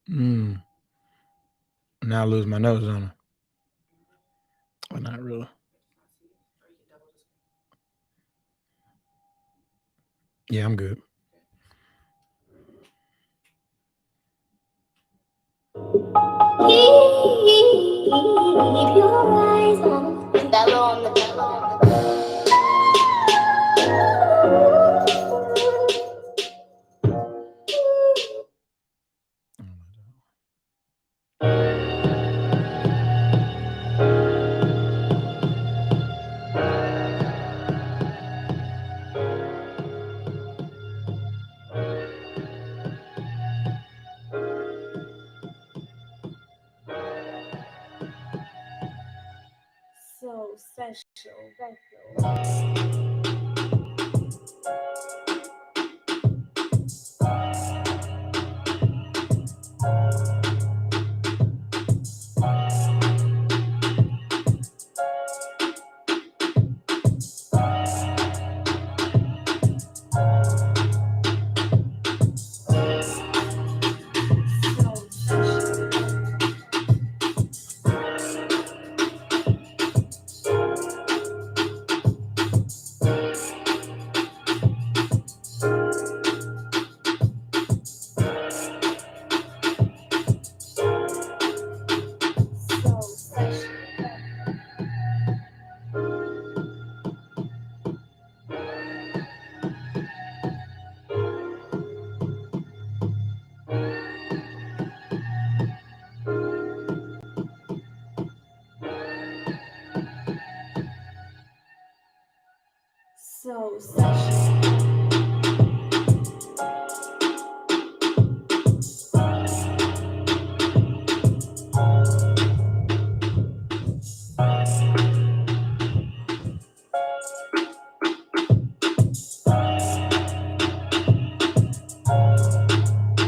Now I lose my nose on her. Well, not really. Yeah, I'm good. Keep your eyes on the bellow on the bellow on the bellow. So special. So special.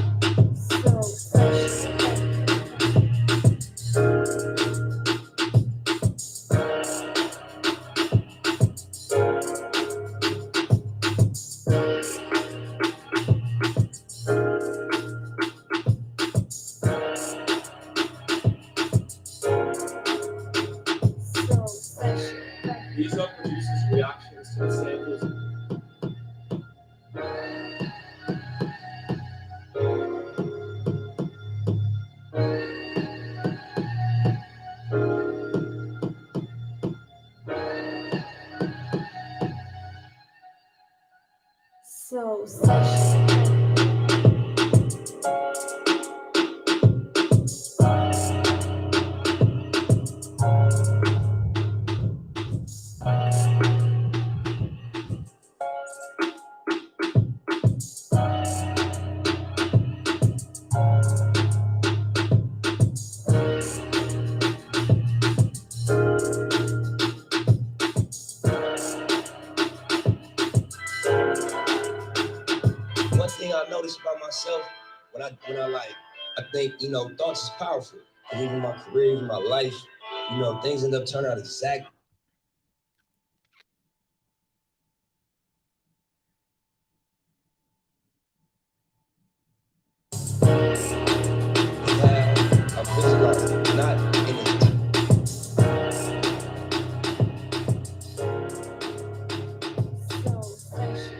So special. So special. These are producers' reactions to the samples. So special. One thing I noticed about myself, when I like, I think, thoughts is powerful. And even my career, even my life, things end up turning out exactly. I visualize it, not in it. So special.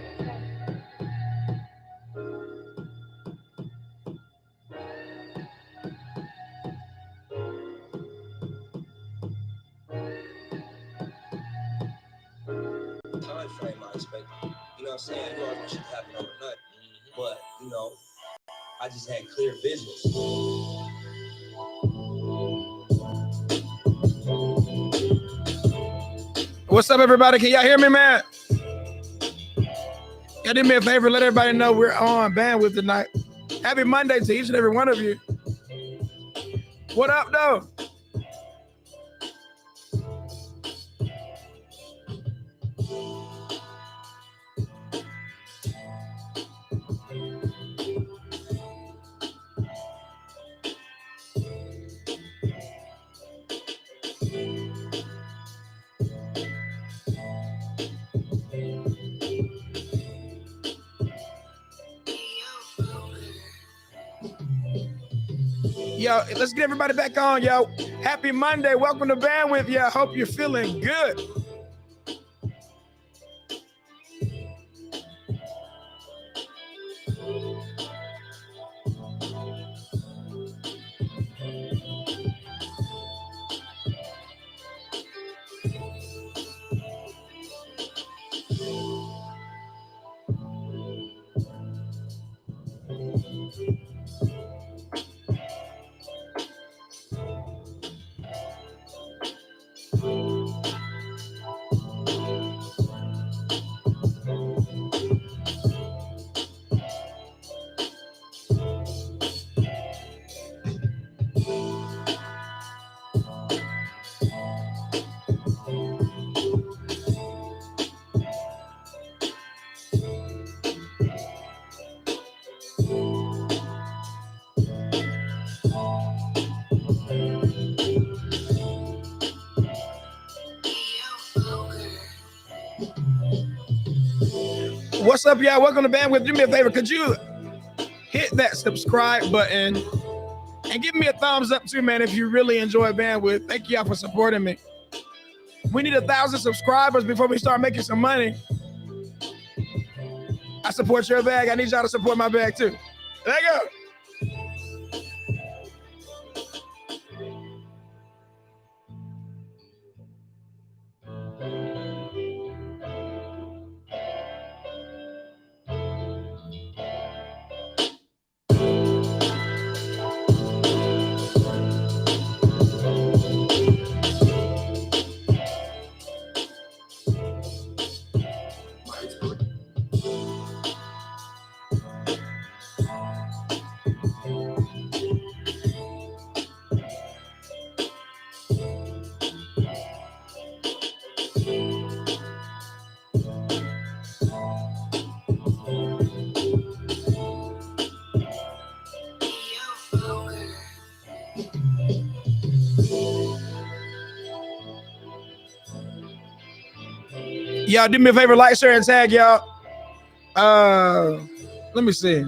Time frame I expected. You know what I'm saying? You always want shit to happen overnight. But, I just had clear visuals. What's up, everybody? Can y'all hear me, man? Y'all do me a favor, let everybody know we're on bandwidth tonight. Happy Monday to each and every one of you. What up, though? Yo, let's get everybody back on, yo. Happy Monday. Welcome to Bandwidth, yo. I hope you're feeling good. What's up, y'all? Welcome to Bandwidth. Do me a favor. Could you hit that subscribe button and give me a thumbs up too, man, if you really enjoy Bandwidth. Thank y'all for supporting me. We need 1,000 subscribers before we start making some money. I support your bag. I need y'all to support my bag too. There you go. Y'all do me a favor, like, share, and tag, y'all. Let me see.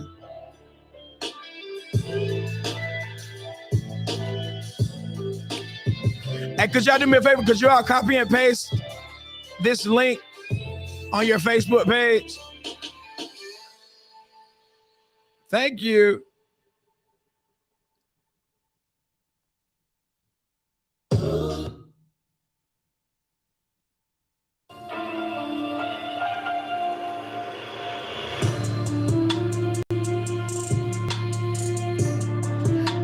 And could y'all do me a favor? Could y'all copy and paste this link on your Facebook page? Thank you.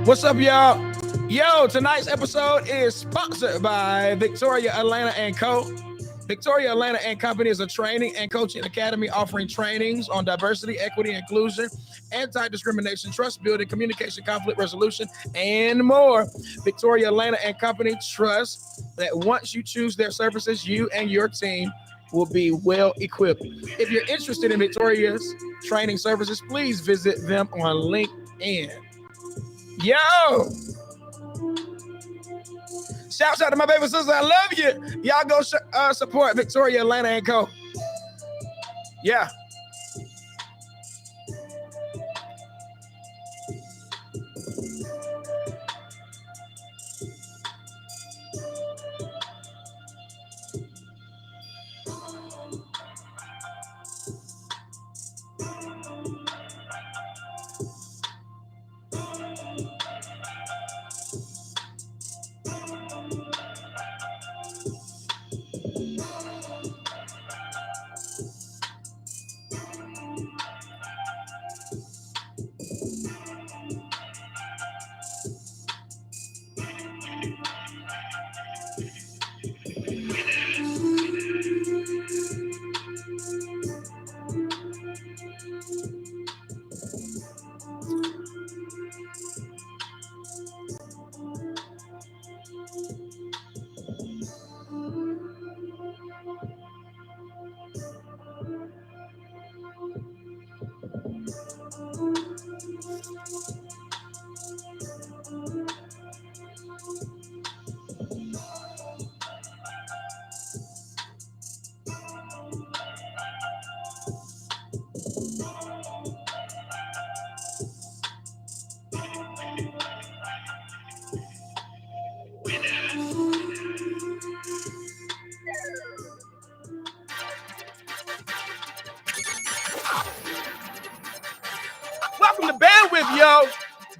What's up, y'all? Yo, tonight's episode is sponsored by Victoria Atlanta & Co. Victoria Atlanta & Company is a training and coaching academy offering trainings on diversity, equity, inclusion, anti-discrimination, trust building, communication, conflict resolution, and more. Victoria Atlanta & Company trusts that once you choose their services, you and your team will be well equipped. If you're interested in Victoria's training services, please visit them on LinkedIn. Yo! Shouts out to my baby sister. I love you. Y'all go support Victoria Atlanta & Co. Yeah.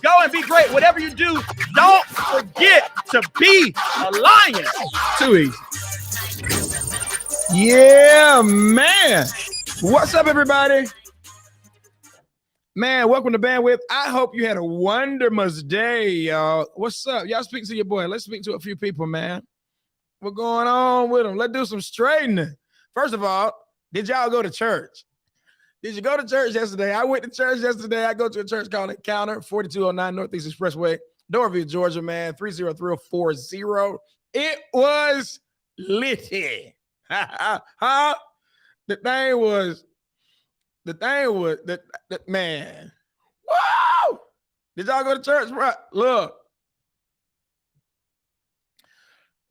Go and be great. Whatever you do, don't forget to be a lion. Too easy. Yeah, man. What's up, everybody? Man, welcome to Bandwidth. I hope you had a wonderful day, y'all. What's up? Y'all speak to your boy. Let's speak to a few people, man. What's going on with them? Let's do some straightening. First of all, did y'all go to church? Did you go to church yesterday? I went to church yesterday. I go to a church called Encounter, 4209 Northeast Expressway, Doraville, Georgia, man, 30340. It was litty. Huh? The thing was, man. Whoa! Did y'all go to church, bro? Look.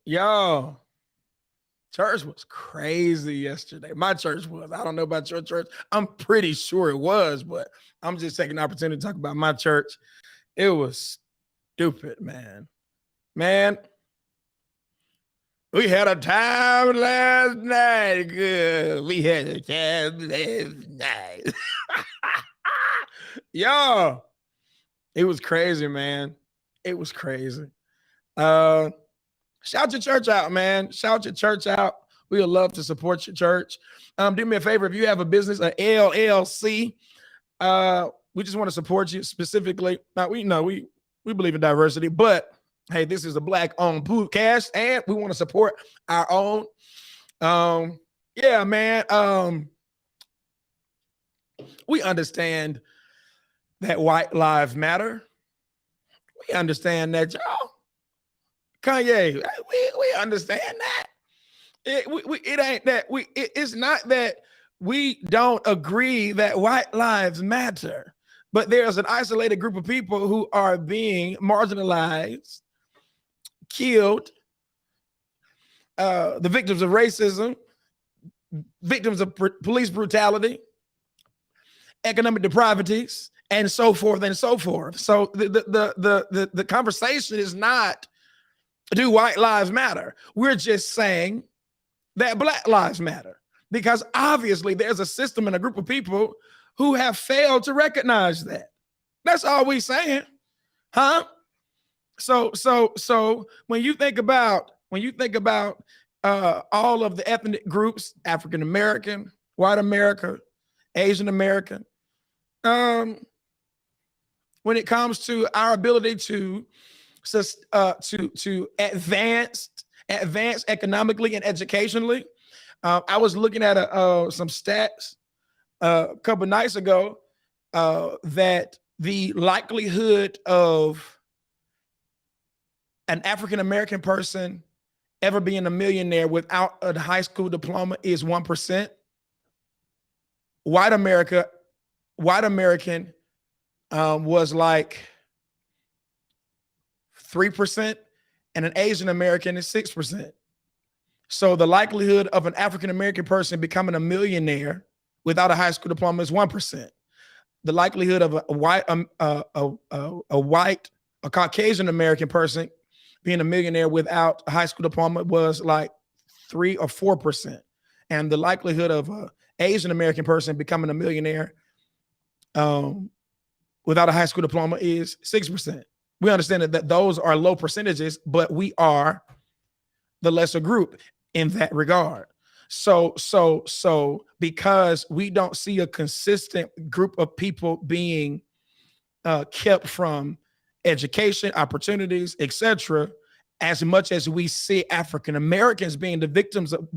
Yo, church was crazy yesterday. My church was. I don't know about your church. I'm pretty sure it was, but I'm just taking the opportunity to talk about my church. It was stupid, man. Man, we had a time last night. Good. We had a time last night. Yo, it was crazy, man. It was crazy. Shout your church out, man. Shout your church out. We would love to support your church. Do me a favor. If you have a business, an LLC, we just want to support you specifically. Now, we believe in diversity, but hey, this is a Black-owned podcast, and we want to support our own. Yeah, man. We understand that white lives matter. We understand that, y'all. Kanye, we understand that. It's not that we don't agree that white lives matter, but there's an isolated group of people who are being marginalized, killed, the victims of racism, victims of police brutality, economic depravities, and so forth and so forth. So the conversation is not, do white lives matter? We're just saying that Black lives matter, because obviously there's a system and a group of people who have failed to recognize that. That's all we're saying, huh? So when you think about all of the ethnic groups, African American, white America, Asian American, when it comes to our ability to advance economically and educationally. I was looking at some stats a couple nights ago that the likelihood of an African-American person ever being a millionaire without a high school diploma is 1%. White American was like 3%, and an Asian American is 6%. So the likelihood of an African American person becoming a millionaire without a high school diploma is 1%. The likelihood of a Caucasian American person being a millionaire without a high school diploma was like 3 or 4%, and the likelihood of an Asian American person becoming a millionaire without a high school diploma is 6%. We understand that those are low percentages, but we are the lesser group in that regard. So because we don't see a consistent group of people being kept from education, opportunities, etc., as much as we see African Americans being the victims of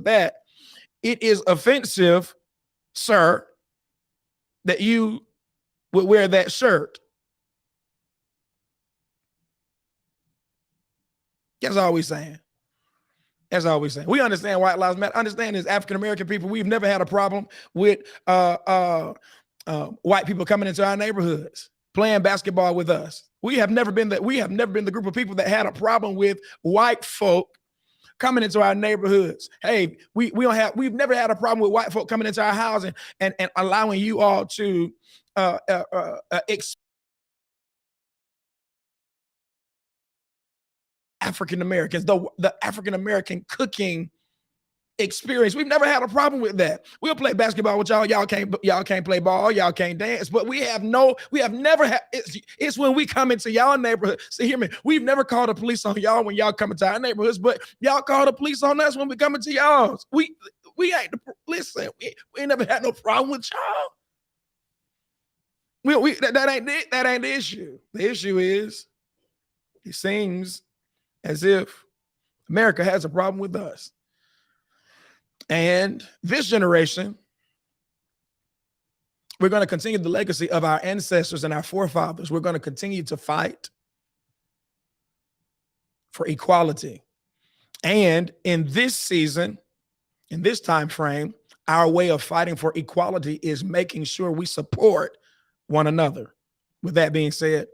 that, it is offensive, sir, that you would wear that shirt. That's all we're saying. That's all we're saying. We understand white lives matter. Understand as African-American people, we've never had a problem with white people coming into our neighborhoods, playing basketball with us. We have never been the group of people that had a problem with white folk coming into our neighborhoods. Hey, we've never had a problem with white folk coming into our house and allowing you all to African Americans, the African American cooking experience. We've never had a problem with that. We'll play basketball with y'all. Y'all can't play ball. Y'all can't dance. But we have never had. It's when we come into y'all neighborhood. See, hear me. We've never called the police on y'all when y'all come into our neighborhoods, but y'all call the police on us when we come into y'all's. We ain't listen. We ain't never had no problem with y'all. That ain't it. That ain't the issue. The issue is it seems as if America has a problem with us. And this generation, we're going to continue the legacy of our ancestors and our forefathers. We're going to continue to fight for equality. And in this season, in this time frame, our way of fighting for equality is making sure we support one another. With that being said,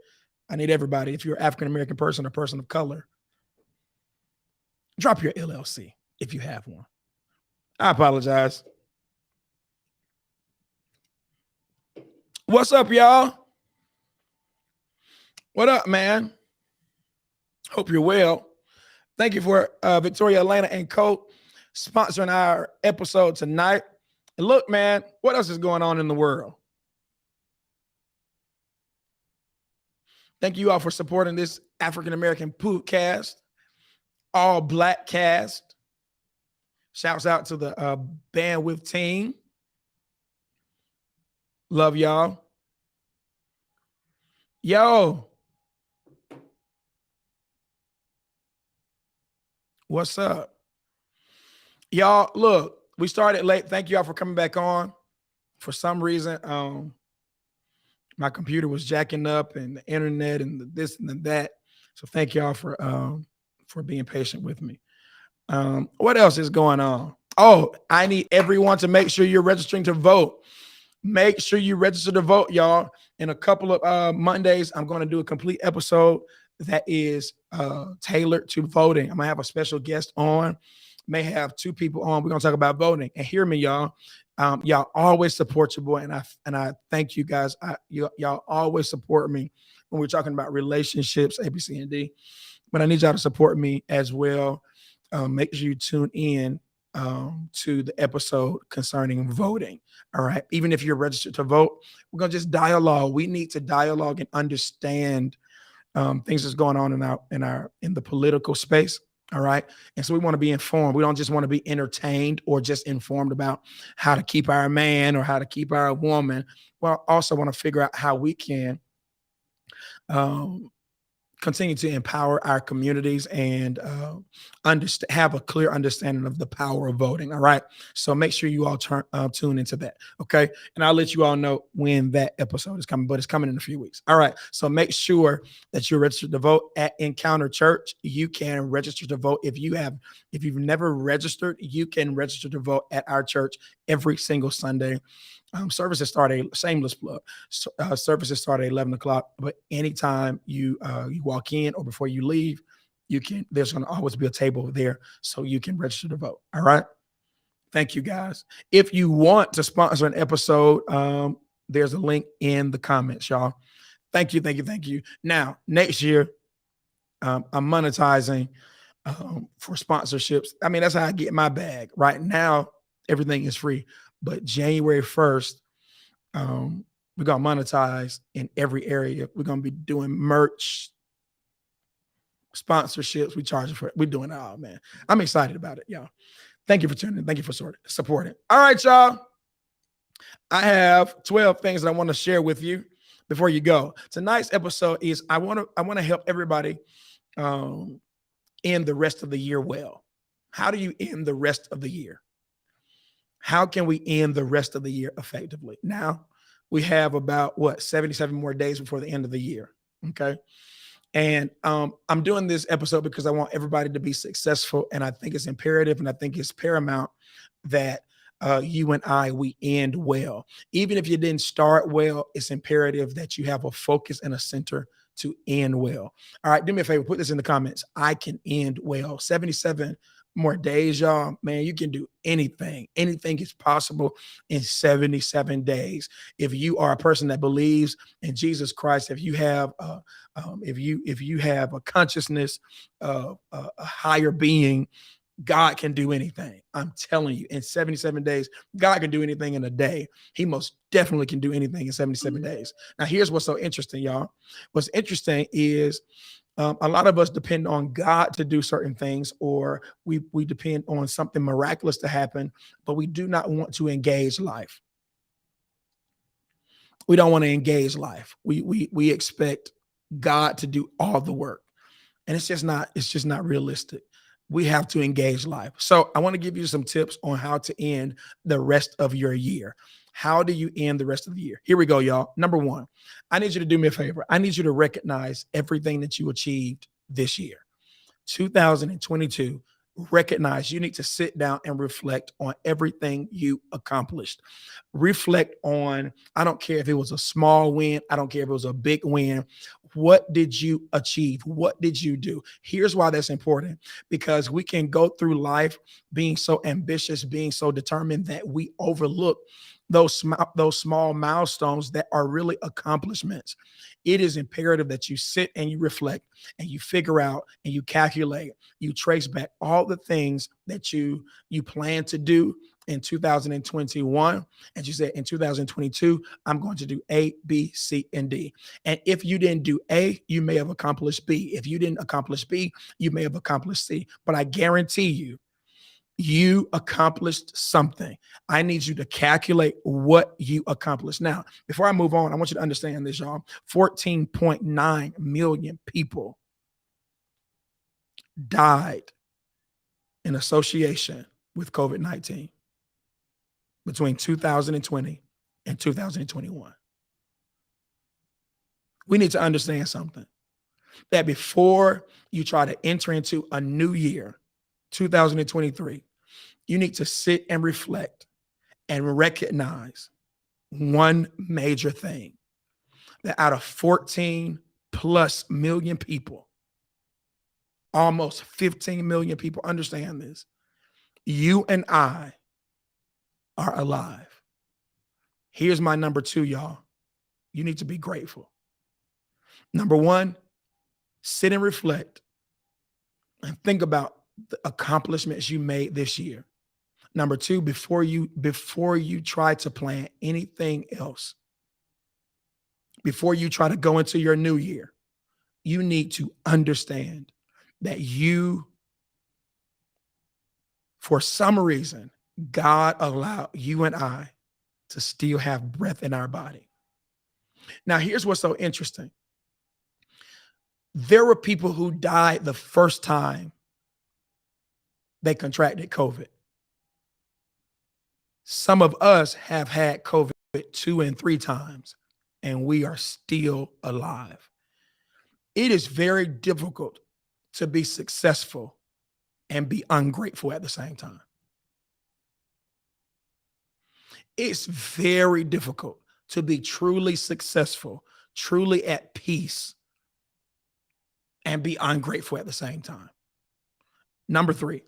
I need everybody, if you're an African-American person or person of color, drop your LLC if you have one. I apologize. What's up, y'all? What up, man? Hope you're well. Thank you for Victoria, Atlanta, and Co. sponsoring our episode tonight. And look, man, what else is going on in the world? Thank you all for supporting this African-American podcast, all black cast. Shouts out to the Bandwidth team. Love y'all. Yo. What's up? Y'all, look, we started late. Thank y'all for coming back on. For some reason, my computer was jacking up and the internet and this and that. So thank y'all for being patient with me. What else is going on? Oh, I need everyone to make sure you're registering to vote. Make sure you register to vote, y'all. In a couple of Mondays, I'm going to do a complete episode that is tailored to voting. I'm going to have a special guest on. May have 2 people on. We're going to talk about voting. And hear me, y'all. Y'all always support your boy, and I thank you guys. Y'all always support me when we're talking about relationships, A, B, C, and D. But I need y'all to support me as well. Make sure you tune in to the episode concerning voting. All right. Even if you're registered to vote, we're going to just dialogue. We need to dialogue and understand things that's going on in the political space. All right. And so we want to be informed. We don't just want to be entertained or just informed about how to keep our man or how to keep our woman. We also want to figure out how we can continue to empower our communities and have a clear understanding of the power of voting. All right. So make sure you all tune into that. Okay. And I'll let you all know when that episode is coming, but it's coming in a few weeks. All right. So make sure that you're registered to vote at Encounter Church. You can register to vote. If you've never registered, you can register to vote at our church every single Sunday. Services start shameless plug. Services start at 11 o'clock, but anytime you walk in or before you leave, there's going to always be a table there so you can register to vote. All right. Thank you guys. If you want to sponsor an episode, there's a link in the comments, y'all. Thank you. Now, next year, I'm monetizing for sponsorships. I mean, that's how I get my bag. Right now, everything is free. But January 1st, we're going to monetize in every area. We're going to be doing merch, sponsorships. We charge for it. We're doing it all, man. I'm excited about it, y'all. Thank you for tuning in. Thank you for supporting. All right, y'all. I have 12 things that I want to share with you before you go. Tonight's episode is I want to help everybody end the rest of the year well. How do you end the rest of the year? How can we end the rest of the year effectively? Now, we have about, 77 more days before the end of the year, okay? And I'm doing this episode because I want everybody to be successful, and I think it's imperative, and I think it's paramount that you and we end well. Even if you didn't start well, it's imperative that you have a focus and a center to end well. All right, do me a favor, put this in the comments. I can end well. 77 more days, y'all. Man, you can do anything. Anything is possible in 77 days. If you are a person that believes in Jesus Christ, if you have a consciousness of a higher being, God can do anything. I'm telling you, in 77 days, God can do anything in a day. He most definitely can do anything in 77 days. Now, here's what's so interesting, y'all. What's interesting is a lot of us depend on God to do certain things, or we depend on something miraculous to happen, but we do not want to engage life. We don't want to engage life. We expect God to do all the work, and it's just not realistic. We have to engage life. So I want to give you some tips on how to end the rest of your year. How do you end the rest of the year? Here we go, y'all. Number one, I need you to do me a favor. I need you to recognize everything that you achieved this year. 2022, recognize you need to sit down and reflect on everything you accomplished. Reflect on, I don't care if it was a small win, I don't care if it was a big win. What did you achieve? What did you do? Here's why that's important, because we can go through life being so ambitious, being so determined that we overlook those small milestones that are really accomplishments. It is imperative that you sit and you reflect and you figure out and you calculate, you trace back all the things that you plan to do in 2021. And you said in 2022, I'm going to do A, B, C, and D. And if you didn't do A, you may have accomplished B. If you didn't accomplish B, you may have accomplished C. But I guarantee you accomplished something. I need you to calculate what you accomplished. Now, before I move on, I want you to understand this, y'all. 14.9 million people died in association with COVID-19 between 2020 and 2021. We need to understand something, that before you try to enter into a new year, 2023, you need to sit and reflect and recognize one major thing, that out of 14 plus million people, almost 15 million people, understand this, you and I are alive. Here's my number two, y'all. You need to be grateful. Number one, sit and reflect and think about the accomplishments you made this year. Number two, before you try to plan anything else, before you try to go into your new year, you need to understand that for some reason, God allowed you and I to still have breath in our body. Now, here's what's so interesting. There were people who died the first time they contracted COVID. Some of us have had COVID 2 and 3 times, and we are still alive. It is very difficult to be successful and be ungrateful at the same time. It's very difficult to be truly successful, truly at peace, and be ungrateful at the same time. Number 3,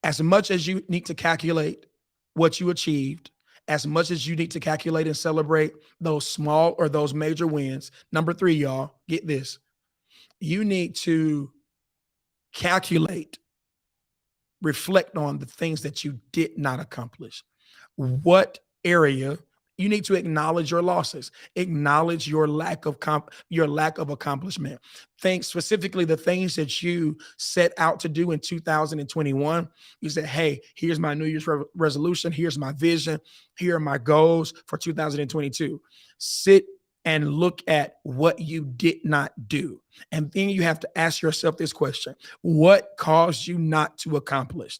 as much as you need to calculate what you achieved, as much as you need to calculate and celebrate those small or those major wins, number 3, y'all, get this. You need to calculate, reflect on the things that you did not accomplish. What area you need to acknowledge your losses, acknowledge your lack of accomplishment. Think specifically the things that you set out to do in 2021. You said, hey, here's my New Year's resolution. Here's my vision. Here are my goals for 2022. Sit and look at what you did not do. And then you have to ask yourself this question: what caused you not to accomplish?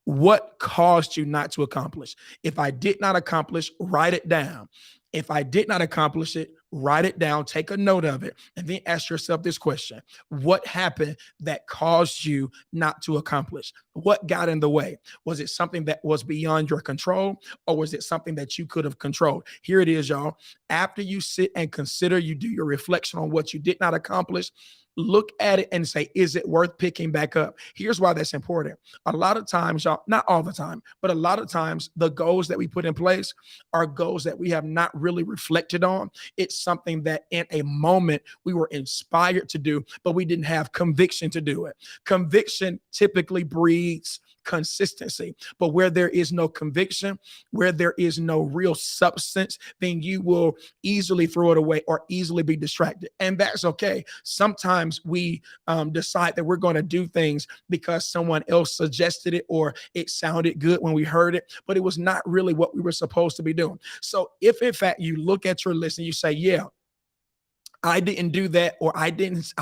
What caused you not to accomplish? If I did not accomplish, write it down. If I did not accomplish it, write it down, take a note of it, and then ask yourself this question: what happened that caused you not to accomplish? What got in the way? Was it something that was beyond your control, or was it something that you could have controlled? Here it is, y'all. After you sit and consider, you do your reflection on what you did not accomplish, look at it and say, is it worth picking back up? Here's why that's important. A lot of times, y'all, not all the time, but a lot of times the goals that we put in place are goals that we have not really reflected on. It's something that in a moment we were inspired to do, but we didn't have conviction to do it. Conviction typically breeds consistency, but where there is no conviction, where there is no real substance, then you will easily throw it away or easily be distracted. And that's okay. Sometimes we decide that we're going to do things because someone else suggested it or it sounded good when we heard it, but it was not really what we were supposed to be doing. So if in fact you look at your list and you say, yeah, I didn't do that, or I didn't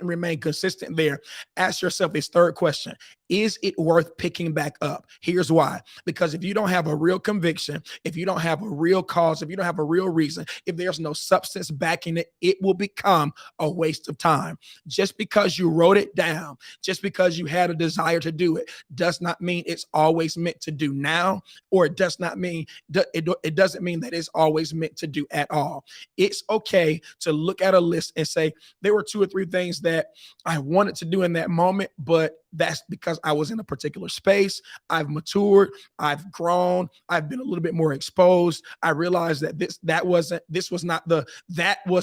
remain consistent there, ask yourself this third question. Is it worth picking back up? Here's why. Because if you don't have a real conviction, if you don't have a real cause, if you don't have a real reason, if there's no substance backing it, it will become a waste of time. Just because you wrote it down, just because you had a desire to do it, does not mean it's always meant to do now, or it does not mean, it doesn't mean that it's always meant to do at all. It's okay to look at a list and say, there were 2 or 3 things that I wanted to do in that moment, but that's because I was in a particular space. I've matured, I've grown, I've been a little bit more exposed. I realized that that was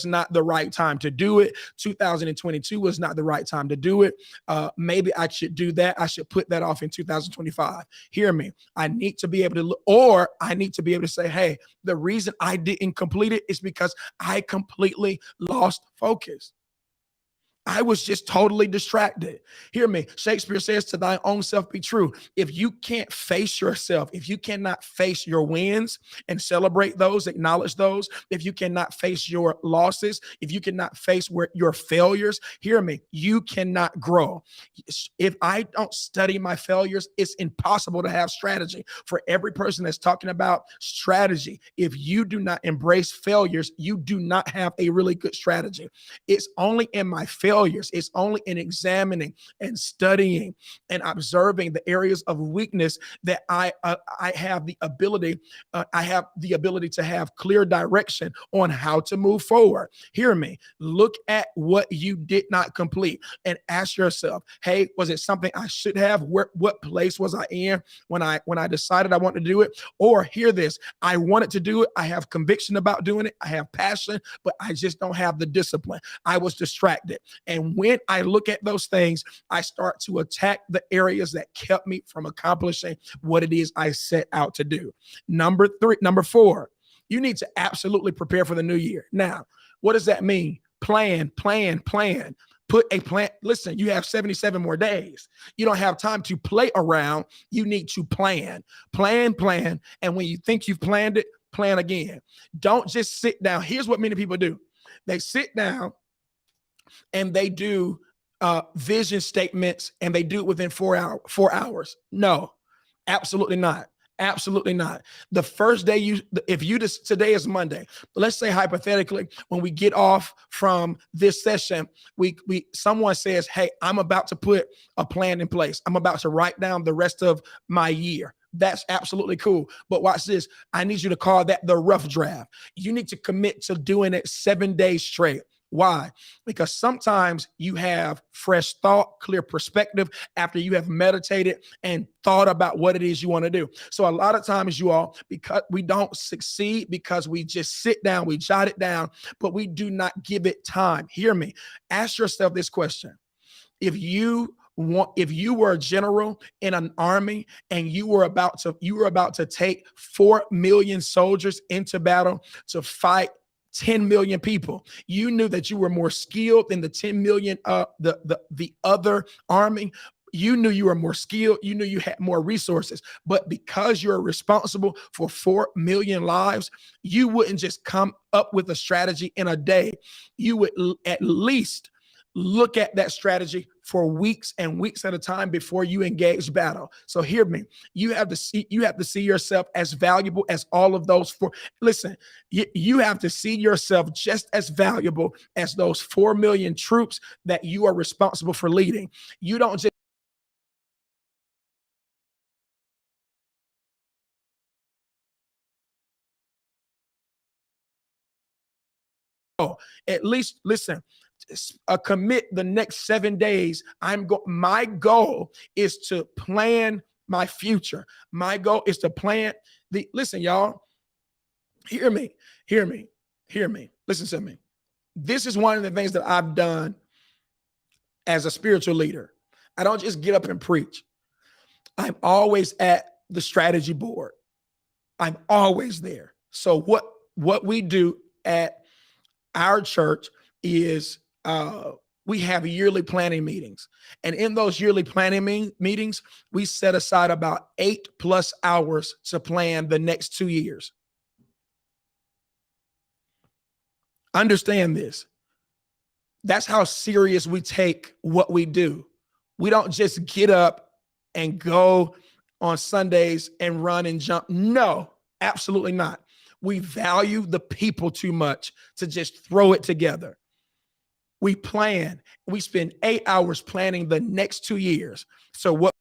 not the right time to do it. 2022 was not the right time to do it. Maybe I should do that. I should put that off in 2025. Hear me. I need to be able to look, or I need to be able to say, hey, the reason I didn't complete it is because I completely lost focus. I was just totally distracted. Hear me. Shakespeare says, to thine own self be true. If you can't face yourself, if you cannot face your wins and celebrate those, acknowledge those, if you cannot face your losses, if you cannot face your failures, hear me, you cannot grow. If I don't study my failures, it's impossible to have strategy. For every person that's talking about strategy, if you do not embrace failures, you do not have a really good strategy. It's only in my failures, it's only in examining and studying and observing the areas of weakness that I have the ability to have clear direction on how to move forward. Hear me. Look at what you did not complete and ask yourself, hey, was it something I should have? What place was I in when I decided I wanted to do it? Or hear this, I wanted to do it. I have conviction about doing it. I have passion, but I just don't have the discipline. I was distracted. And when I look at those things, I start to attack the areas that kept me from accomplishing what it is I set out to do. Number 4, you need to absolutely prepare for the new year. Now, what does that mean? Plan. Put a plan. Listen, you have 77 more days. You don't have time to play around. You need to plan. And when you think you've planned it, plan again. Don't just sit down. Here's what many people do. They sit down and they do vision statements, and they do it within 4 hours. No, absolutely not. Absolutely not. The first day today is Monday. Let's say hypothetically, when we get off from this session, someone says, hey, I'm about to put a plan in place. I'm about to write down the rest of my year. That's absolutely cool. But watch this. I need you to call that the rough draft. You need to commit to doing it 7 days straight. Why? Because sometimes you have fresh thought, clear perspective after you have meditated and thought about what it is you want to do. So a lot of times, you all, because we don't succeed because we just sit down, we jot it down, but we do not give it time. Hear me. Ask yourself this question. If you were a general in an army and you were about to take 4 million soldiers into battle to fight 10 million people, you knew that you were more skilled than the 10 million, the other army. You knew you were more skilled. You knew you had more resources. But because you're responsible for 4 million lives, you wouldn't just come up with a strategy in a day. You would at least look at that strategy for weeks and weeks at a time before you engage battle. So hear me. You have to see yourself as valuable as all of those 4. Listen, you have to see yourself just as valuable as those 4 million troops that you are responsible for leading. You don't just at least listen. Commit the next 7 days. My goal is to plan my future. My goal is to plan listen, y'all, hear me. Listen to me. This is one of the things that I've done as a spiritual leader. I don't just get up and preach. I'm always at the strategy board. I'm always there. So what we do at our church is we have yearly planning meetings. And in those yearly planning meetings, we set aside about 8+ hours to plan the next 2 years. Understand this. That's how serious we take what we do. We don't just get up and go on Sundays and run and jump. No, absolutely not. We value the people too much to just throw it together. We plan. We spend 8 hours planning the next 2 years. So what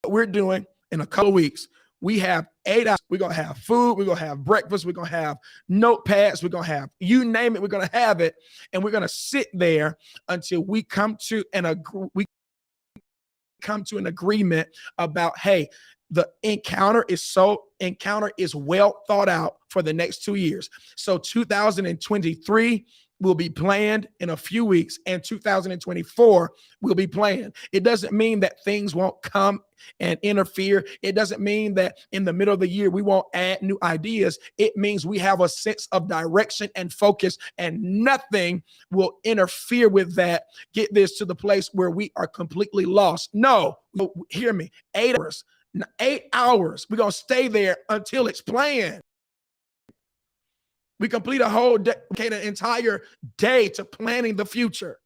we're doing in a couple of weeks, we have 8 hours. We're going to have food. We're going to have breakfast. We're going to have notepads. We're going to have, you name it, we're going to have it. And we're going to sit there until we come to an agreement about, hey, the encounter is well thought out for the next 2 years. So 2023 will be planned in a few weeks, and 2024 will be planned. It doesn't mean that things won't come and interfere. It doesn't mean that in the middle of the year we won't add new ideas. It means we have a sense of direction and focus, and nothing will interfere with that. Get this to the place where we are completely lost. No, hear me. 8 hours. 8 hours. We're going to stay there until it's planned. We complete a whole day, an entire day to planning the future.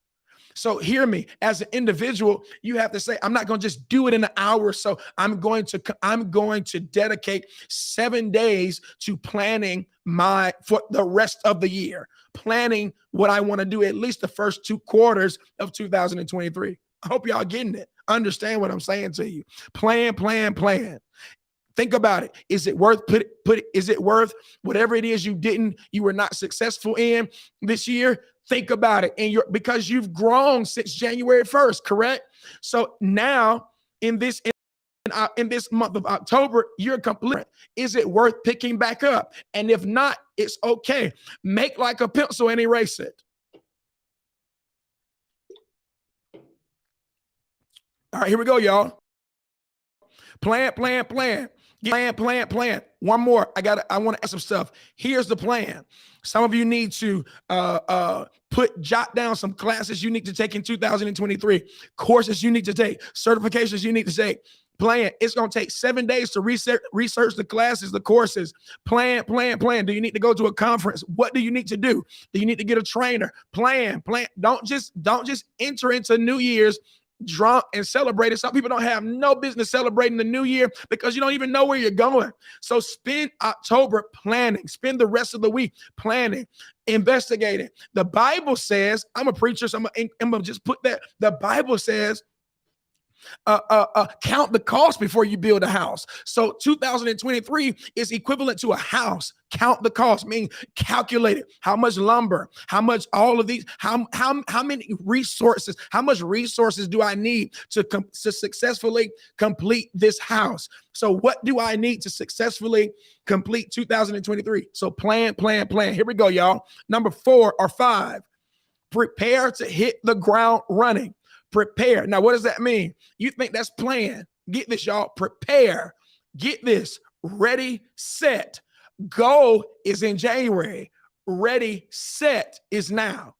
So hear me, as an individual, you have to say, I'm not going to just do it in an hour. So I'm going to dedicate 7 days to planning for the rest of the year, planning what I want to do at least the first 2 quarters of 2023. I hope y'all getting it. Understand what I'm saying to you. Plan. Think about it. Is it worth is it worth whatever it is you were not successful in this year? Think about it. And because you've grown since January 1st, correct? So now in this month of October, you're complete. Is it worth picking back up? And if not, it's okay. Make like a pencil and erase it. All right, here we go, y'all. Plan. Plan. One more. I want to add some stuff. Here's the plan. Some of you need to jot down some classes you need to take in 2023, courses you need to take, certifications you need to take. Plan. It's going to take 7 days to research the classes, the courses. Plan. Do you need to go to a conference? What do you need to do? Do you need to get a trainer? Plan. Don't just enter into New Year's drunk and celebrate it. Some people don't have no business celebrating the new year because you don't even know where you're going. So spend October planning, spend the rest of the week planning, investigating. The Bible says, I'm a preacher, so I'm gonna just put that. The Bible says, count the cost before you build a house. So 2023 is equivalent to a house. Count the cost, meaning calculate it. How much lumber, how much all of these, how many resources, how much resources do I need to successfully complete this house? So what do I need to successfully complete 2023? So plan. Here we go, y'all. Number 4 or 5, prepare to hit the ground running. Prepare. Now, what does that mean? You think that's plan. Get this, y'all. Prepare. Get this. Ready, set. Go is in January. Ready, set is now.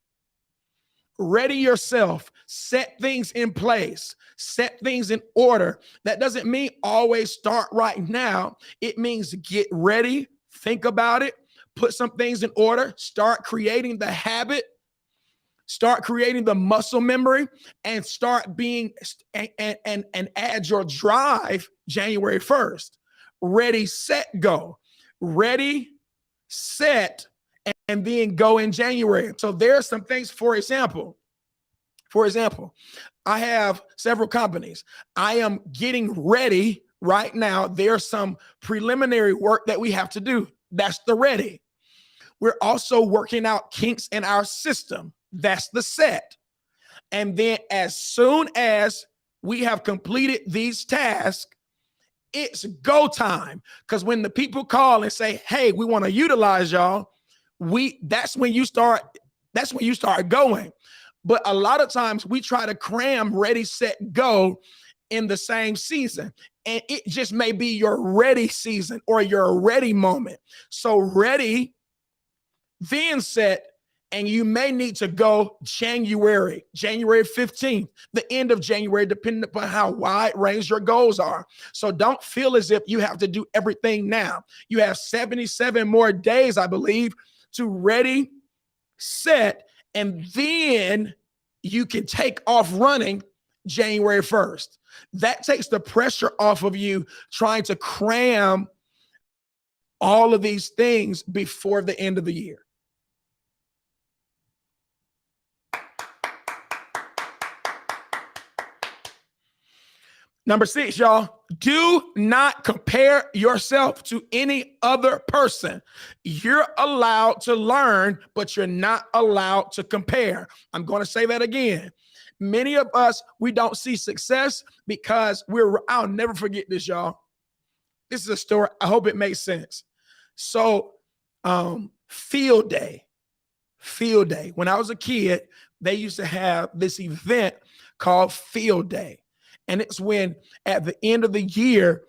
Ready yourself. Set things in place. Set things in order. That doesn't mean always start right now. It means get ready. Think about it. Put some things in order. Start creating the habit. Start creating the muscle memory and start being and add your drive January 1st. Ready, set, go. Ready, set, and then go in January. So there are some things, for example, I have several companies. I am getting ready right now. There's some preliminary work that we have to do. That's the ready. We're also working out kinks in our system. That's the set. And then as soon as we have completed these tasks, it's go time. Because when the people call and say, hey, we want to utilize y'all, that's when you start going. But a lot of times we try to cram ready, set, go in the same season. And it just may be your ready season or your ready moment. So ready, then set, and you may need to go January 15th, the end of January, depending upon how wide range your goals are. So don't feel as if you have to do everything now. You have 77 more days, I believe, to ready, set, and then you can take off running January 1st. That takes the pressure off of you trying to cram all of these things before the end of the year. Number 6, y'all, do not compare yourself to any other person. You're allowed to learn, but you're not allowed to compare. I'm going to say that again. Many of us, we don't see success because I'll never forget this, y'all. This is a story. I hope it makes sense. So, field day. When I was a kid, they used to have this event called field day. And it's when at the end of the year,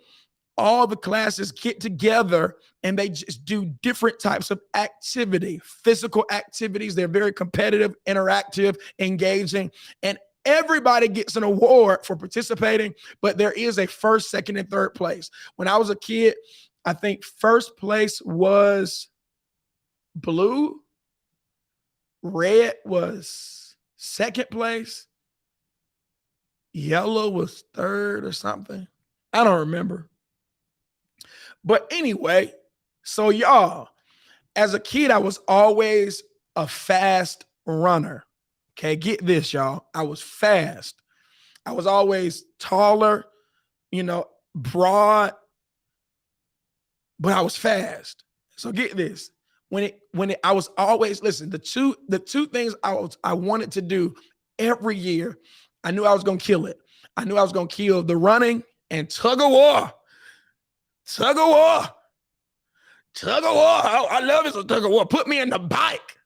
all the classes get together and they just do different types of activity, physical activities. They're very competitive, interactive, engaging, and everybody gets an award for participating, but there is a first, second, and third place. When I was a kid, I think first place was blue, red was second place, yellow was third or something. I don't remember. But anyway, so y'all, as a kid, I was always a fast runner. Okay, get this, y'all. I was fast. I was always taller, broad, but I was fast. So get this. I was always, listen, the two things I wanted to do every year, I knew I was going to kill it. I knew I was going to kill the running and tug of war. Tug of war. Tug of war. I love this tug of war. Put me in the bike.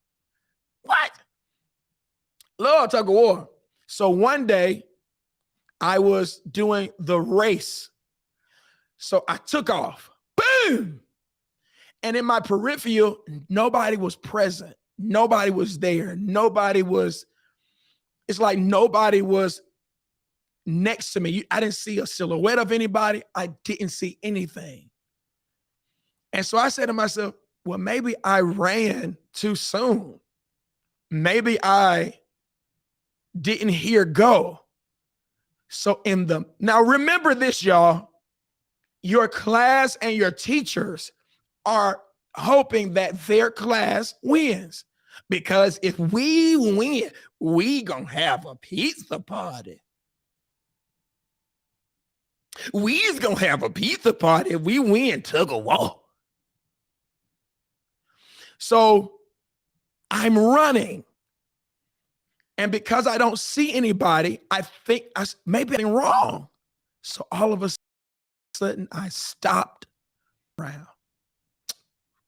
What? Love tug of war. So one day I was doing the race. So I took off. Boom. And in my peripheral, nobody was present. Nobody was there. It's like nobody was next to me. I didn't see a silhouette of anybody. I didn't see anything. And so I said to myself, well, maybe I ran too soon. Maybe I didn't hear go. So now remember this, y'all, your class and your teachers are hoping that their class wins. Because if we win, we gonna have a pizza party. We's gonna have a pizza party if we win tug of war. So I'm running. And because I don't see anybody, I think maybe I'm wrong. So all of a sudden I stopped around.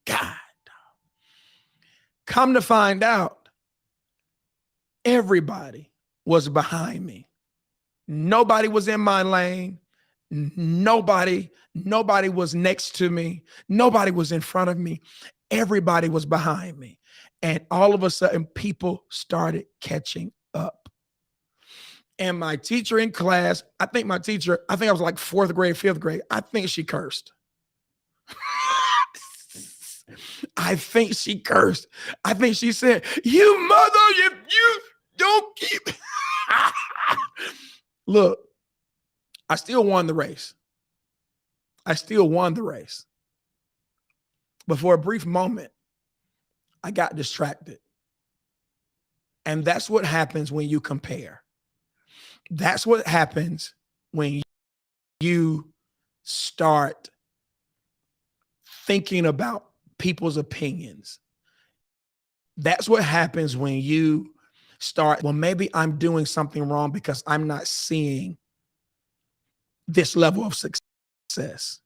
God. Come to find out, everybody was behind me. Nobody was in my lane. Nobody was next to me. Nobody was in front of me. Everybody was behind me. And all of a sudden, people started catching up. And my teacher in class, I think I was like 4th grade, 5th grade. I think she cursed. I think she cursed. I think she said, you mother, you don't keep. Look, I still won the race. But for a brief moment, I got distracted. And that's what happens when you compare. That's what happens when you start thinking about people's opinions. That's what happens when you start, well, maybe I'm doing something wrong because I'm not seeing this level of success.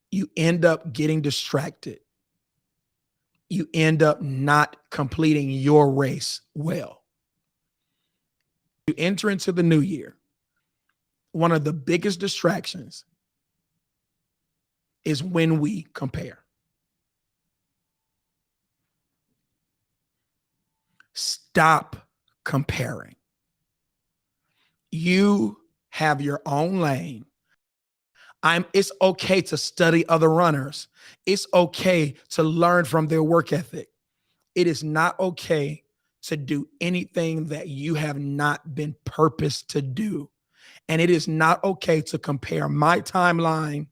You end up getting distracted. you end up not completing your race well. You enter into the new year. One of the biggest distractions is when we compare. Stop comparing. You have your own lane. It's okay to study other runners. It's okay to learn from their work ethic. It is not okay to do anything that you have not been purposed to do. And it is not okay to compare my timeline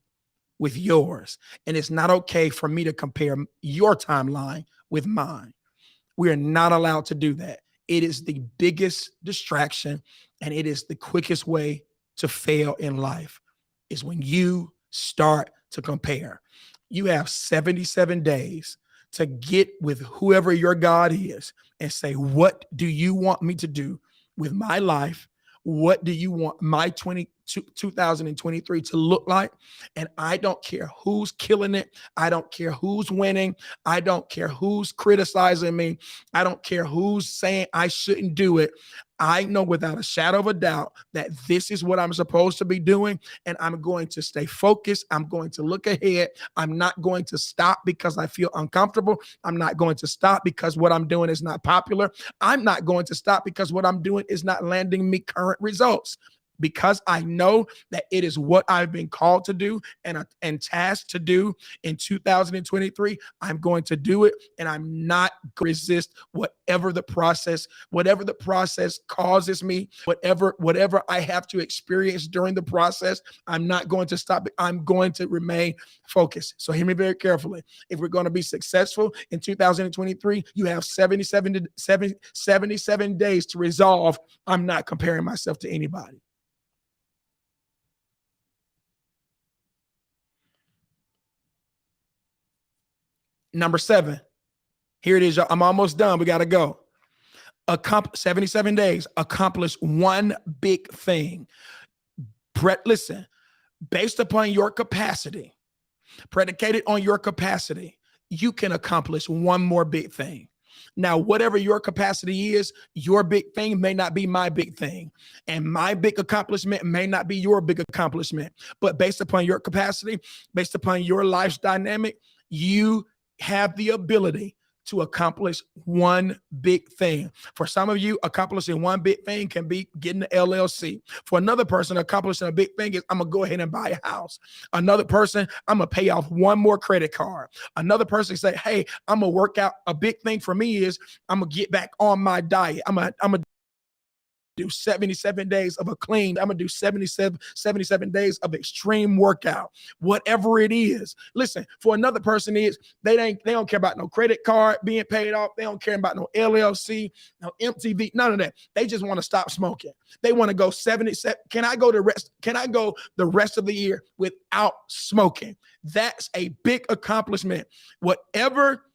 with yours. And it's not okay for me to compare your timeline with mine. We are not allowed to do that. It is the biggest distraction, and it is the quickest way to fail in life, is when you start to compare. You have 77 days to get with whoever your God is and say, what do you want me to do with my life? What do you want my 2023 to look like? And I don't care who's killing it. I don't care who's winning. I don't care who's criticizing me. I don't care who's saying I shouldn't do it. I know without a shadow of a doubt that this is what I'm supposed to be doing, and I'm going to stay focused. I'm going to look ahead. I'm not going to stop because I feel uncomfortable. I'm not going to stop because what I'm doing is not popular. I'm not going to stop because what I'm doing is not landing me current results. Because I know that it is what I've been called to do and tasked to do in 2023, I'm going to do it, and I'm not going to resist whatever the process causes me, whatever I have to experience during the process. I'm not going to stop. I'm going to remain focused. So hear me very carefully. If we're going to be successful in 2023, you have 77 days to resolve. I'm not comparing myself to anybody. Number 7, here it is. I'm almost done. We got to go. 77 days, accomplish one big thing. Listen, based upon your capacity, predicated on your capacity, you can accomplish one more big thing. Now, whatever your capacity is, your big thing may not be my big thing. And my big accomplishment may not be your big accomplishment. But based upon your capacity, based upon your life's dynamic, you have the ability to accomplish one big thing. For some of you, accomplishing one big thing can be getting the LLC. For another person, accomplishing a big thing is, I'm going to go ahead and buy a house. Another person, I'm going to pay off one more credit card. Another person say, hey, I'm going to work out. A big thing for me is I'm going to get back on my diet. I'm going to do 77 days of a clean. I'm going to do 77 days of extreme workout, whatever it is. Listen, for another person they don't care about no credit card being paid off. They don't care about no LLC, no MTV, none of that. They just want to stop smoking. They want to go 77. Can I go the rest of the year without smoking? That's a big accomplishment. Whatever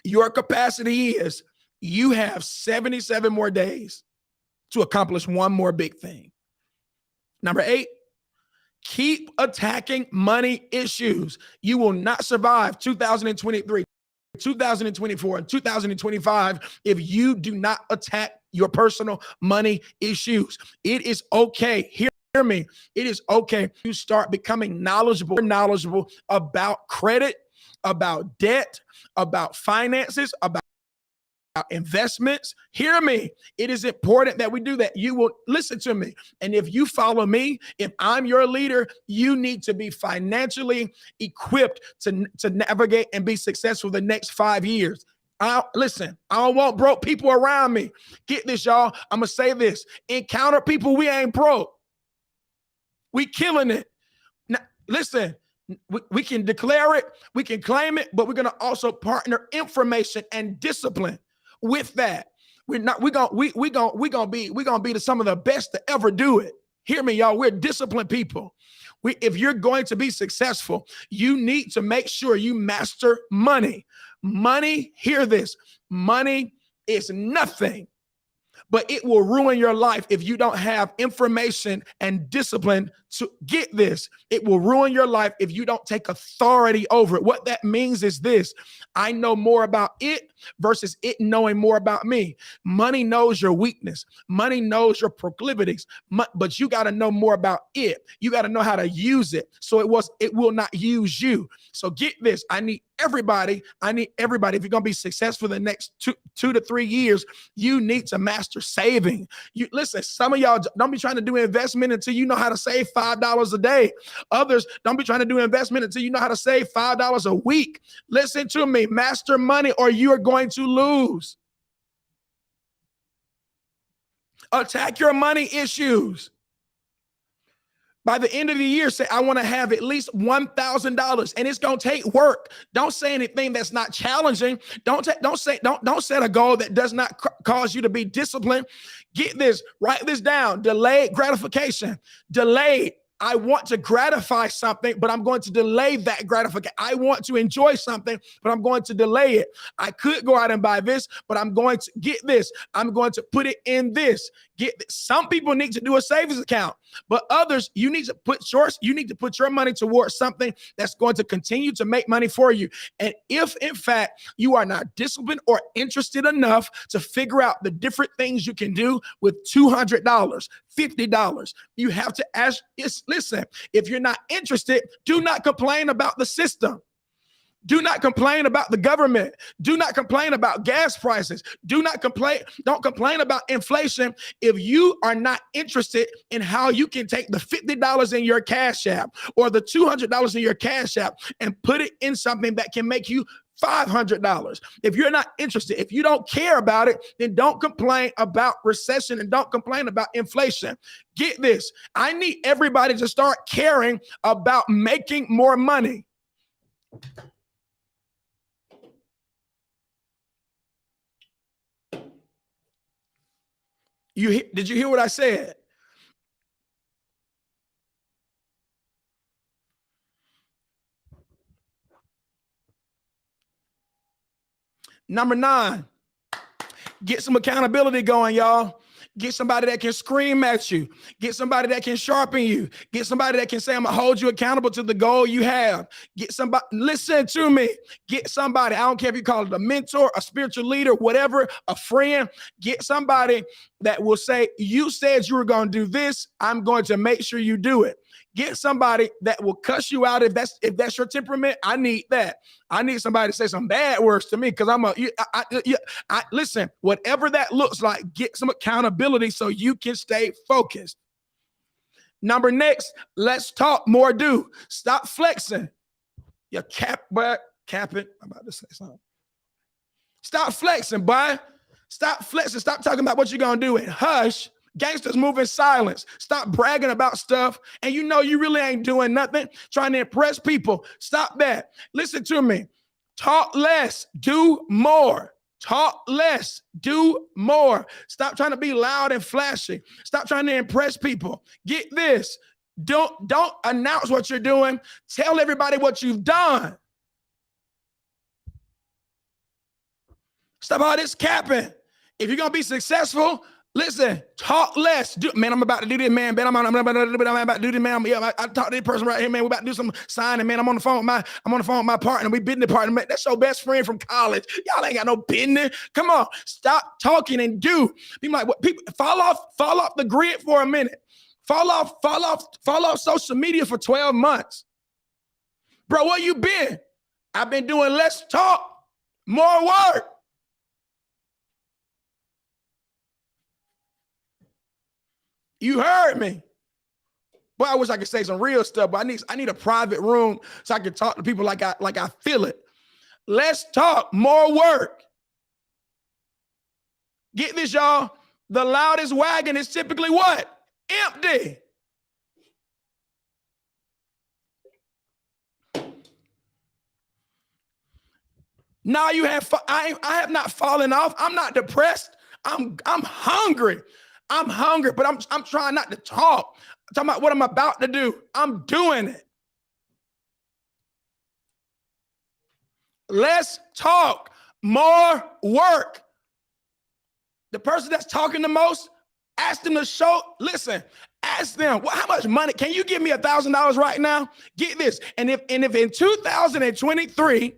your capacity is, you have 77 more days to accomplish one more big thing. Number 8, keep attacking money issues. You will not survive 2023, 2024, and 2025 if you do not attack your personal money issues. It is okay. Hear me. It is okay to start becoming knowledgeable about credit, about debt, about finances, about investments. Hear me. It is important that we do that. You will listen to me. And if you follow me, if I'm your leader, you need to be financially equipped to navigate and be successful the next 5 years. I don't want broke people around me. Get this, y'all. I'm going to say this. Encounter people, we ain't broke. We killing it. Now, listen, we can declare it, we can claim it, but we're going to also partner information and discipline with that. We're gonna be some of the best to ever do it. Hear me, y'all. We're disciplined people. If you're going to be successful, you need to make sure you master money. Money, hear this. Money is nothing but it will ruin your life if you don't have information and discipline to get this. It will ruin your life if you don't take authority over it. What that means is this: I know more about it versus it knowing more about me. Money knows your weakness. Money knows your proclivities, but you got to know more about it. You got to know how to use it so it will not use you. So get this. I need everybody. If you're going to be successful the next 2 to 3 years, you need to master saving. You listen, some of y'all don't be trying to do investment until you know how to save $5 a day. Others don't be trying to do investment until you know how to save $5 a week. Listen to me, master money or you are going to lose. Attack your money issues. By the end of the year, say, I want to have at least $1,000, and it's going to take work. Don't say anything that's not challenging. Don't set a goal that does not cause you to be disciplined. Get this, write this down. Delayed gratification. Delayed. I want to gratify something, but I'm going to delay that gratification. I want to enjoy something, but I'm going to delay it. I could go out and buy this, but I'm going to get this. I'm going to put it in this. Some people need to do a savings account, but others, you need to put your money towards something that's going to continue to make money for you. And if in fact you are not disciplined or interested enough to figure out the different things you can do with $200, $50, you have to ask, listen, if you're not interested, do not complain about the system. Do not complain about the government. Do not complain about gas prices. Don't complain about inflation if you are not interested in how you can take the $50 in your Cash App or the $200 in your Cash App and put it in something that can make you $500. If you're not interested, if you don't care about it, then don't complain about recession and don't complain about inflation. Get this. I need everybody to start caring about making more money. Did you hear what I said? Number 9, get some accountability going, y'all. Get somebody that can scream at you. Get somebody that can sharpen you. Get somebody that can say, I'm going to hold you accountable to the goal you have. Get somebody, listen to me. Get somebody, I don't care if you call it a mentor, a spiritual leader, whatever, a friend. Get somebody that will say, you said you were going to do this. I'm going to make sure you do it. Get somebody that will cuss you out if that's your temperament. I need that. I need somebody to say some bad words to me because listen, whatever that looks like, get some accountability so you can stay focused. Next, let's talk more do. Stop flexing. You capping. I'm about to say something. Stop flexing, boy. Stop flexing. Stop talking about what you're going to do and hush. Gangsters move in silence. Stop bragging about stuff. And you know you really ain't doing nothing, trying to impress people. Stop that. Listen to me. Talk less, do more. Talk less, do more. Stop trying to be loud and flashy. Stop trying to impress people. Get this. Don't announce what you're doing. Tell everybody what you've done. Stop all this capping. If you're going to be successful, listen, talk less. Man, I'm about to do this, man. I'm about to do this, man. I talked to this person right here, man. We're about to do some signing, man. I'm on the phone with my partner. We business partner, man. That's your best friend from college. Y'all ain't got no business. Come on, stop talking and do. Be like, what? People fall off the grid for a minute. Fall off social media for 12 months. Bro, where you been? I've been doing less talk, more work. You heard me. Boy, I wish I could say some real stuff, but I need a private room so I can talk to people like I feel it. Let's talk, more work. Get this, y'all. The loudest wagon is typically what? Empty. Now I have not fallen off. I'm not depressed. I'm hungry. I'm hungry, but I'm trying not to talk. I'm talking about what I'm about to do. I'm doing it. Let's talk, more work. The person that's talking the most, ask them to show, listen, ask them, well, how much money? Can you give me $1,000 right now? Get this. And if in 2023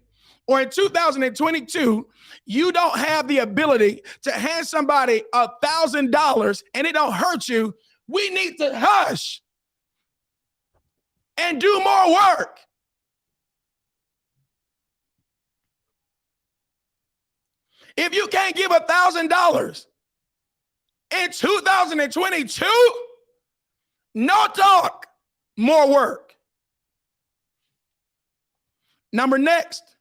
or in 2022, you don't have the ability to hand somebody $1,000 and it don't hurt you, we need to hush and do more work. If you can't give $1,000 in 2022, no talk, more work. Number next,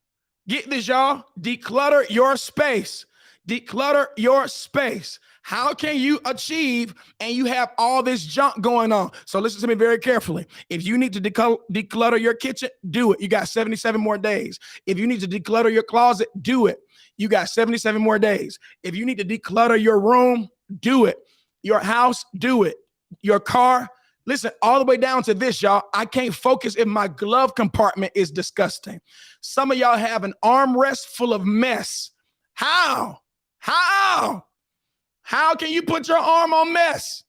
get this, y'all. Declutter your space. Declutter your space. How can you achieve and you have all this junk going on? So listen to me very carefully. If you need to declutter your kitchen, do it. You got 77 more days. If you need to declutter your closet, do it. You got 77 more days. If you need to declutter your room, do it. Your house, do it. Your car, listen, all the way down to this, y'all. I can't focus if my glove compartment is disgusting. Some of y'all have an armrest full of mess. How? How can you put your arm on mess?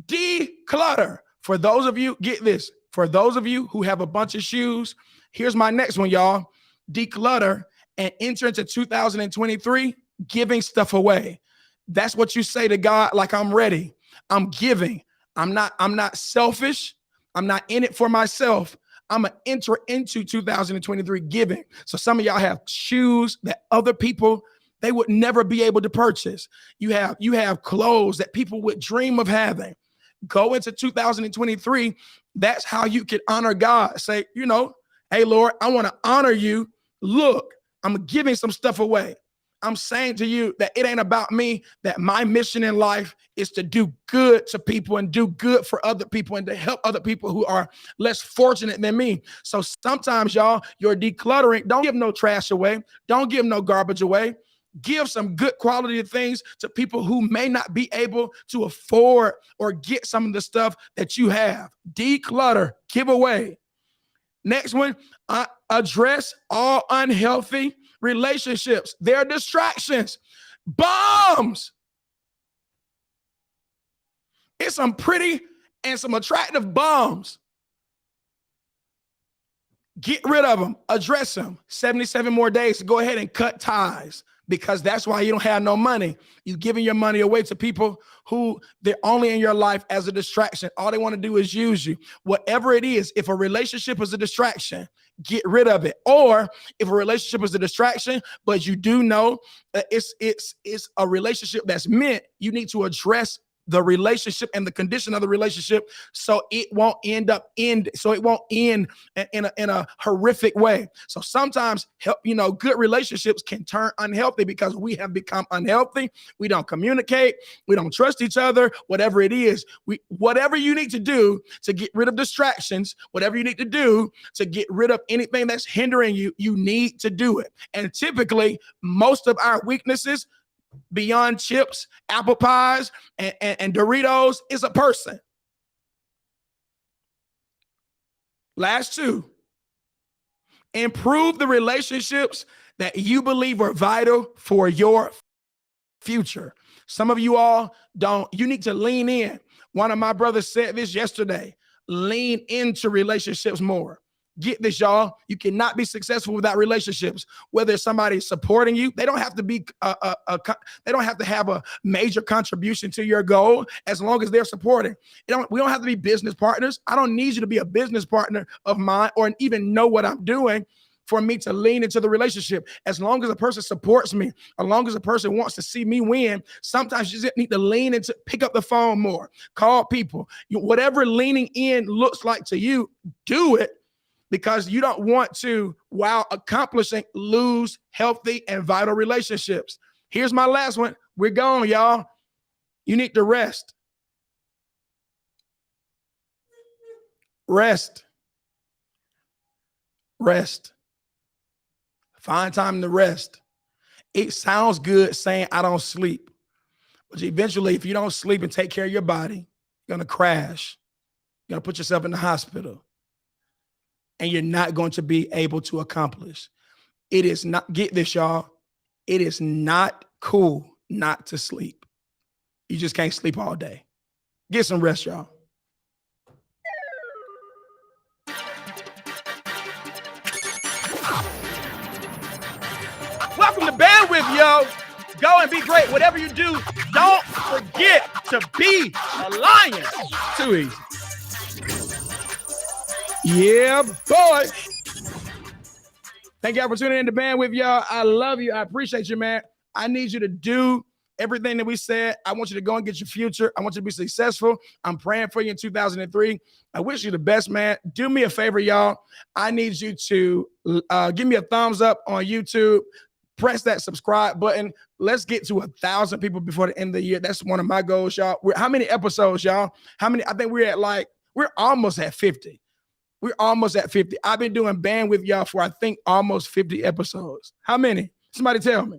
Declutter. For those of you, get this. For those of you who have a bunch of shoes, here's my next one, y'all. Declutter and enter into 2023 giving stuff away. That's what you say to God, like, I'm ready. I'm giving. I'm not selfish. I'm not in it for myself. I'm going to enter into 2023 giving. So some of y'all have shoes that other people, they would never be able to purchase. You have clothes that people would dream of having. Go into 2023. That's how you can honor God. Say, hey, Lord, I want to honor you. Look, I'm giving some stuff away. I'm saying to you that it ain't about me, that my mission in life is to do good to people and do good for other people and to help other people who are less fortunate than me. So sometimes, y'all, you're decluttering. Don't give no trash away. Don't give no garbage away. Give some good quality things to people who may not be able to afford or get some of the stuff that you have. Declutter, give away. Next one, address all unhealthy relationships. They're distractions. Bombs. It's some pretty and some attractive bombs. Get rid of them. Address them. 77 more days to go ahead and cut ties, because that's why you don't have no money. You're giving your money away to people who they're only in your life as a distraction. All they want to do is use you. Whatever it is, if a relationship is a distraction, get rid of it. Or if a relationship is a distraction, but you do know that it's a relationship that's meant, you need to address the relationship and the condition of the relationship so it won't end in a horrific way. So sometimes good relationships can turn unhealthy because we have become unhealthy. We don't communicate. We don't trust each other. Whatever it is, whatever you need to do to get rid of distractions, whatever you need to do to get rid of anything that's hindering you, you need to do it. And typically, most of our weaknesses beyond chips, apple pies, and Doritos is a person. Last two, improve the relationships that you believe are vital for your future. Some of you all you need to lean in. One of my brothers said this yesterday, lean into relationships more. Get this, y'all. You cannot be successful without relationships. Whether somebody's supporting you, they don't have to be they don't have to have a major contribution to your goal as long as they're supporting. We don't have to be business partners. I don't need you to be a business partner of mine or even know what I'm doing for me to lean into the relationship. As long as a person supports me, as long as a person wants to see me win, sometimes you just need to lean into, pick up the phone more, call people. Whatever leaning in looks like to you, do it. Because you don't want to, while accomplishing, lose healthy and vital relationships. Here's my last one. We're gone, y'all. You need to rest. Rest. Rest. Find time to rest. It sounds good saying I don't sleep. But eventually, if you don't sleep and take care of your body, you're going to crash. You're going to put yourself in the hospital. And you're not going to be able to accomplish. It is not, get this, y'all. It is not cool, not to sleep. You just can't sleep all day. Get some rest, y'all. Welcome to Bandwidth, yo. Go and be great. Whatever you do, don't forget to be a lion. Too easy. Yeah, boy. Thank y'all for tuning in to Bandwidth, y'all. I love you. I appreciate you, man. I need you to do everything that we said. I want you to go and get your future. I want you to be successful. I'm praying for you in 2003. I wish you the best, man. Do me a favor, y'all. I need you to give me a thumbs up on YouTube. Press that subscribe button. Let's get to 1,000 people before the end of the year. That's one of my goals, y'all. How many episodes, y'all? How many? I think we're almost at 50. We're almost at 50. I've been doing Bandwidth, y'all, for I think almost 50 episodes. How many? Somebody tell me.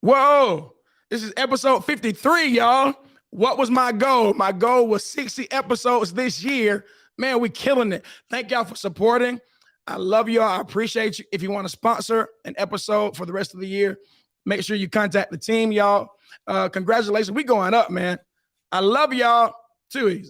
Whoa, this is episode 53, y'all. What was my goal? My goal was 60 episodes this year. Man, we killing it. Thank y'all for supporting. I love y'all. I appreciate you. If you want to sponsor an episode for the rest of the year, make sure you contact the team, y'all. Congratulations. We going up, man. I love y'all. Too easy.